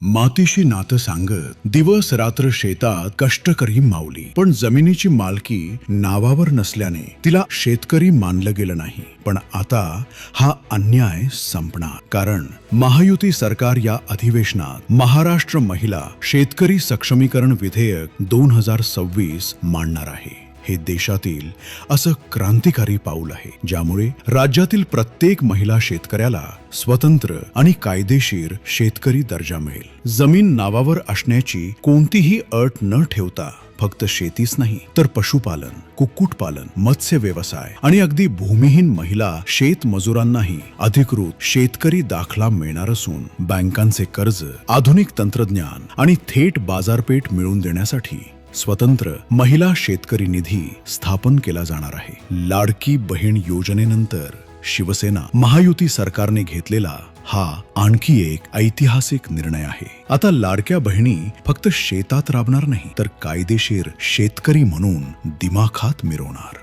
मातीशी नातं सांगत दिवस रात्र शेतात कष्ट करी माऊली, पण जमिनीची मालकी नावावर नसल्याने तिला शेतकरी मानलं गेलं नाही. पण आता हा अन्याय संपणार, कारण महायुती सरकार या अधिवेशनात महाराष्ट्र महिला शेतकरी सक्षमीकरण विधेयक 2026 मांडणार आहे. हे देशातील असं क्रांतिकारी पाऊल आहे ज्यामुळे राज्यातील प्रत्येक महिला शेतकऱ्याला स्वतंत्र आणि कायदेशीर शेतकरी दर्जा मिळेल. जमीन नावावर असण्याची कोणतीही अट न ठेवता फक्त शेतीच नाही तर पशुपालन, कुक्कुटपालन, मत्स्य व्यवसाय आणि अगदी भूमिहीन महिला शेत मजुरांनाही अधिकृत शेतकरी दाखला मिळणार असून बँकांचे कर्ज, आधुनिक तंत्रज्ञान आणि थेट बाजारपेठ मिळवून देण्यासाठी स्वतंत्र महिला शेतकरी निधी स्थापन केला जाणार आहे. लाडकी बहीण योजनेनंतर शिवसेना महायुती सरकारने घेतलेला हा आणखी एक ऐतिहासिक निर्णय आहे. आता लाडक्या बहिणी फक्त शेतात राबणार नाही तर कायदेशीर शेतकरी म्हणून दिमाखात मिरवणार.